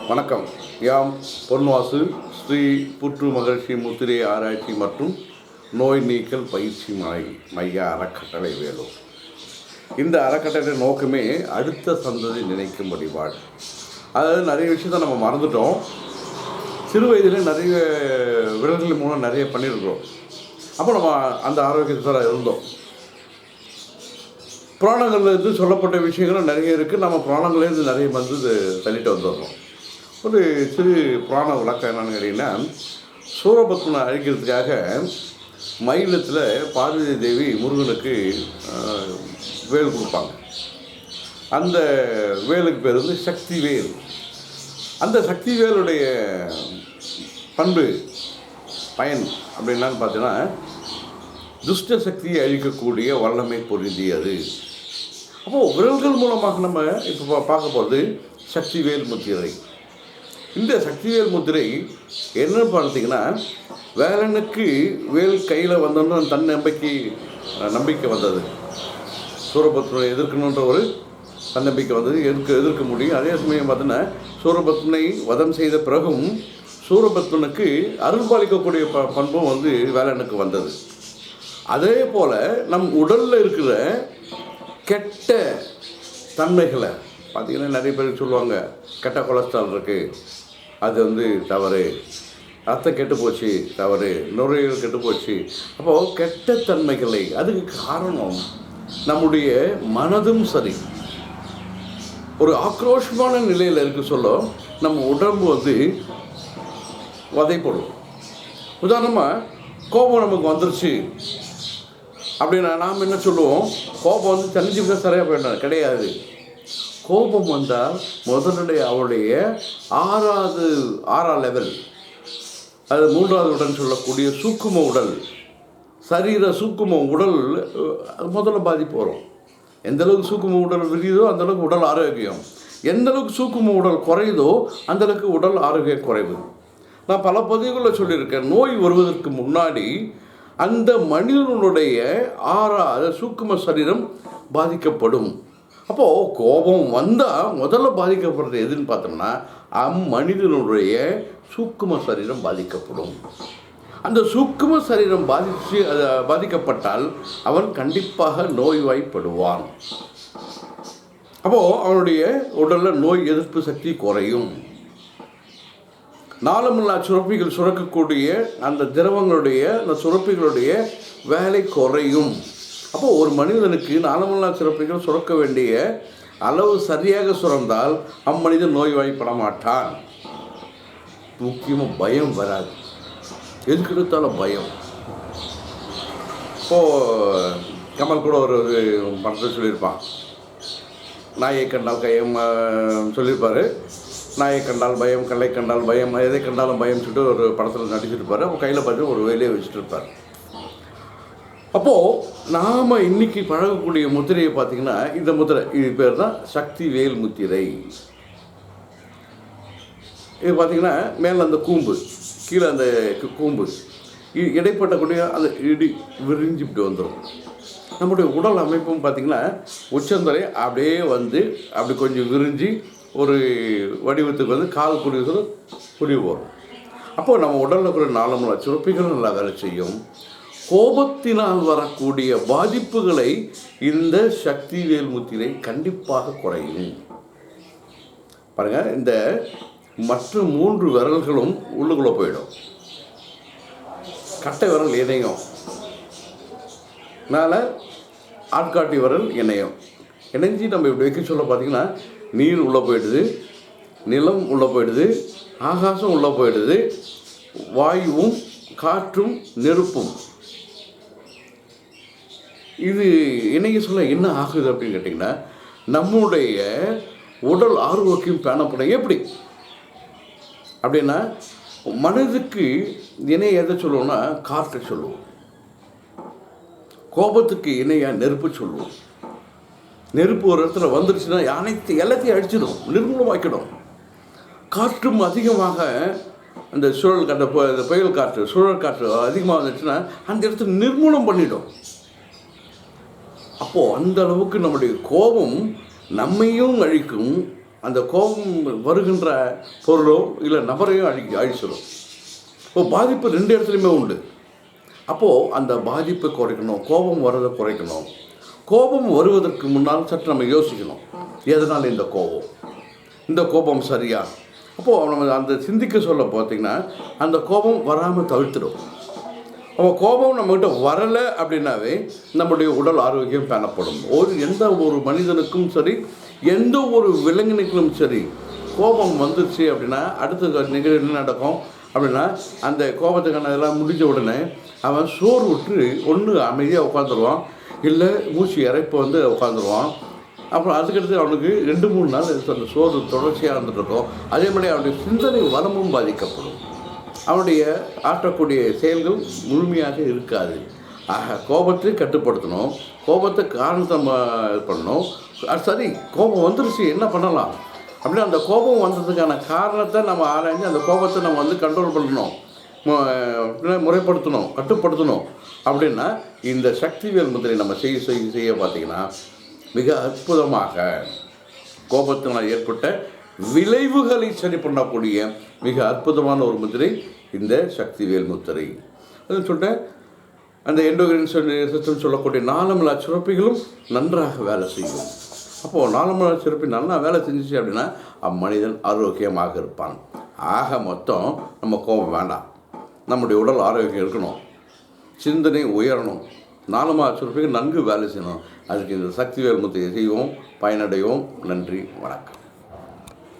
வணக்கம். யாம் பொன்வாசு ஸ்ரீ புற்று மகிழ்ச்சி முத்திரை ஆராய்ச்சி மற்றும் நோய் நீக்கல் பயிற்சி மைய அறக்கட்டளை வேலூர். இந்த அறக்கட்டளை நோக்கமே அடுத்த சந்ததி நினைக்கும்படி வாழ். அதாவது நிறைய விஷயத்த நம்ம மறந்துட்டோம். சிறு வயதில் நிறைய விரல்கள் மூலம் நிறைய பண்ணியிருக்கிறோம். அப்போ நம்ம அந்த ஆரோக்கியத்தில் இருந்தோம். புராணங்கள்லேருந்து சொல்லப்பட்ட விஷயங்களும் நிறைய இருக்குது. நம்ம புராணங்கள்லேருந்து நிறைய தள்ளிட்டு வந்துடுறோம். ஒரு சிறு புராண விளக்கம் என்னென்னு கேட்டிங்கன்னா, சூரபத்மனை அழிக்கிறதுக்காக மயிலத்தில் பார்வதி தேவி முருகனுக்கு வேல் கொடுப்பாங்க. அந்த வேலுக்கு பேர் சக்தி வேல். அந்த சக்தி வேலுடைய பண்பு பயன் அப்படின்னான்னு பார்த்தீங்கன்னா, துஷ்ட சக்தியை அழிக்கக்கூடிய வல்லமை பொருந்தியது. அப்போது விரல்கள் மூலமாக நம்ம இப்போ பார்க்க போகிறது சக்திவேல் முத்திரை. இந்த சக்திவேல் முத்திரை என்னன்னு பார்த்தீங்கன்னா, வேலனுக்கு வேல் கையில் வந்தோன்னு நம்பிக்கை வந்தது. சூரபத்மனை எதிர்க்கணுன்ற ஒரு தன்னம்பிக்கை வந்தது. எதிர்க்க முடியும். அதே சமயம் பார்த்தீங்கன்னா, சூரபத்மனை வதம் செய்த பிறகும் சூரபத்மனுக்கு அருள்பாலிக்கக்கூடிய பண்பும் வேலனுக்கு வந்தது. அதே போல் நம் உடலில் இருக்கிற கெட்ட தன்மைகளை பார்த்திங்கன்னா, நிறைய பேர் சொல்லுவாங்க கெட்ட கொலஸ்ட்ரால் இருக்குது, அது தவறு, ரத்தம் கெட்டு போச்சு தவறு, நுரையீரல் கெட்டு போச்சு. அப்போது கெட்ட தன்மைகளை அதுக்கு காரணம் நம்முடைய மனதும் சரி. ஒரு ஆக்ரோஷமான நிலையில் இருக்க சொல்ல நம்ம உடம்பு வதைப்படும். உதாரணமாக கோபம் நமக்கு வந்துருச்சு அப்படின்னா நாம் என்ன சொல்லுவோம், கோபம் தனிஞ்சு விட சரியாக போயிடும். கிடையாது. கோபம் வந்தால் முதலுடைய அவருடைய ஆறாம் லெவல், அது 3வது உடல் சொல்லக்கூடிய சூக்கும உடல், சரீர சூக்கும உடல் முதல்ல பாதிப்பு வரும். எந்தளவுக்கு சூக்கும உடல் விரியுதோ அந்தளவுக்கு உடல் ஆரோக்கியம். எந்தளவுக்கு சூக்கும உடல் குறையுதோ அந்தளவுக்கு உடல் ஆரோக்கியம் குறைவு. நான் பல பதிவுகளில் சொல்லியிருக்கேன், நோய் வருவதற்கு முன்னாடி அந்த மனிதனுடைய சூக்கும சரீரம் பாதிக்கப்படும். அப்போது கோபம் வந்தால் முதல்ல பாதிக்கப்படுறது எதுன்னு பார்த்தோம்னா, மனிதனுடைய சூக்கும சரீரம் பாதிக்கப்படும். அந்த சூக்கும சரீரம் பாதிக்கப்பட்டால் அவன் கண்டிப்பாக நோய்வாய்ப்படுவான். அப்போது அவனுடைய உடலில் நோய் எதிர்ப்பு சக்தி குறையும். நாளமில்லா சுரப்பிகள் சுரக்கக்கூடிய அந்த திரவங்களுடைய அந்த சுரப்பிகளுடைய வேலை குறையும். அப்போது ஒரு மனிதனுக்கு நாளமில்லா சுரப்பிகள் சுரக்க வேண்டிய அளவு சரியாக சுரந்தால் அம்மனிதன் நோய்வாய்ப்பட மாட்டான். முக்கியமாக பயம் வராது. எதுக்கு எடுத்தாலும் பயம். இப்போது கமல் கூட ஒரு படத்தை சொல்லியிருப்பான், நாயை கண்டால் கையம் சொல்லியிருப்பார். நாயை கண்டால் பயம், கல்லை கண்டால் பயம், எதை கண்டாலும் பயம் சொல்லிட்டு ஒரு படத்தில் நடிச்சிருப்பார். அப்போ கையில் பார்த்து ஒரு வேலையை வச்சுட்டு இருப்பார். அப்போது நாம் இன்றைக்கி பழகக்கூடிய முத்திரையை பார்த்திங்கன்னா, இந்த முத்திரை இது பேர் தான் சக்தி வேல் முத்திரை. இது பார்த்திங்கன்னா மேலே அந்த கூம்பு, கீழே அந்த கூம்பு இடைப்பட்டக்கூடிய அந்த விரிஞ்சிட்டு வந்துடும். நம்முடைய உடல் அமைப்பும் பார்த்திங்கன்னா உச்சந்தலை அப்படியே அப்படி கொஞ்சம் விரிஞ்சு ஒரு வடிவத்துக்கு கால் புரிவு வரும். அப்போது நம்ம உடலில் இருக்கிற நாளமில்லா சுரப்பிகள் நல்லா வேலை செய்யும். கோபத்தினால் வரக்கூடிய பாதிப்புகளை இந்த சக்தி வேல் முத்திரை கண்டிப்பாக குறையும். பாருங்கள், இந்த மற்ற 3 விரல்களும் உள்ளுக்குள்ளே போயிடும். கட்டை விரல் இணையும், மேலே ஆட்காட்டி விரல் இணைஞ்சி நம்ம இப்படி வைக்க சொல்ல பார்த்திங்கன்னா, நீர் உள்ளே போயிடுது, நிலம் உள்ளே போயிடுது, ஆகாசம் உள்ளே போயிடுது, வாயுவும் காற்றும் நெருப்பும் இது இணைய சொல்ல என்ன ஆகுது அப்படின்னு கேட்டிங்கன்னா, நம்முடைய உடல் ஆரோக்கியம் பேணப்படும். எப்படி அப்படின்னா, மனதுக்கு இணைய எதை சொல்லுவோம்னா காற்றை சொல்லுவோம். கோபத்துக்கு இணையாக நெருப்பு சொல்லுவோம். நெருப்பு ஒரு இடத்துல வந்துருச்சுன்னா எல்லாத்தையும் அடிச்சிடும், நிர்மூலமாக்கிடும். காற்றும் அதிகமாக அந்த சுழல் காற்று, புயல் காற்று, சுழல் காற்று அதிகமாக வந்துச்சுன்னா அந்த இடத்துல நிர்மூலம் பண்ணிடும். அப்போது அந்த அளவுக்கு நம்முடைய கோபம் நம்மையும் அழிக்கும், அந்த கோபம் வருகின்ற பொருளோ இல்லை நபரையும் அழிச்சிடும். இப்போ பாதிப்பு 2 இடத்துலையுமே உண்டு. அப்போது அந்த பாதிப்பை குறைக்கணும், கோபம் வர்றதை குறைக்கணும். கோபம் வருவதற்கு முன்னால் சற்று நம்ம யோசிக்கணும், எதனால் இந்த கோபம் சரியா? அப்போது நம்ம அந்த சிந்திக்க சொல்ல பார்த்திங்கன்னா அந்த கோபம் வராமல் தவிர்த்துடும். அப்போ கோபம் நம்மகிட்ட வரலை அப்படின்னாவே நம்முடைய உடல் ஆரோக்கியம் பேணப்படும். எந்த ஒரு மனிதனுக்கும் சரி, எந்த ஒரு விலங்கினுக்கும் சரி, கோபம் வந்துருச்சு அப்படின்னா அடுத்த நிகழ்வு என்ன நடக்கும் அப்படின்னா, அந்த கோபத்துக்கான இதெல்லாம் முடிஞ்ச உடனே அவன் சோறு விட்டு ஒன்று அமைதியாக உட்காந்துருவான், இல்லை மூச்சு இறைப்பு உட்காந்துருவான். அப்புறம் அதுக்கடுத்து அவனுக்கு 2-3 நாள் அந்த சோறு தொடர்ச்சியாக இருந்துகிட்ருக்கும். அதே மாதிரி அவனுடைய சிந்தனை வளமும் பாதிக்கப்படும். அவனுடைய ஆற்றக்கூடிய செயல்கள் முழுமையாக இருக்காது. ஆக கோபத்தை கட்டுப்படுத்தணும், கோபத்தை காரணத்தை இது பண்ணணும். சரி, கோபம் வந்துருச்சு, என்ன பண்ணலாம் அப்படின்னா அந்த கோபம் வந்ததுக்கான காரணத்தை நம்ம ஆராய்ஞ்சு அந்த கோபத்தை நம்ம கண்ட்ரோல் பண்ணணும், முறைப்படுத்தணும், கட்டுப்படுத்தணும். அப்படின்னா இந்த சக்திவேல் முத்திரை நம்ம செய்ய பார்த்திங்கன்னா மிக அற்புதமாக கோபத்தினால் ஏற்பட்ட விளைவுகளை சரி பண்ணக்கூடிய மிக அற்புதமான ஒரு முத்திரை இந்த சக்திவேல் முத்திரை. அது சொல்லிட்டு அந்த எண்டோகிரின் சிஸ்டம் சொல்லக்கூடிய 4 சுரப்பிகளும் நன்றாக வேலை செய்யும். அப்போது 4 சுரப்பி நல்லா வேலை செஞ்சிச்சு அப்படின்னா அம்மனிதன் ஆரோக்கியமாக இருப்பான். ஆக மொத்தம் நம்ம கோபம் வேண்டாம், நம்முடைய உடல் ஆரோக்கியம் இருக்கணும், சிந்தனை உயரணும், 4 சுரப்பிகள் நன்கு வேலை செய்யணும். அதுக்கு இந்த சக்திவேல் முத்திரையை செய்வோம், பயனடைவோம். நன்றி, வணக்கம்.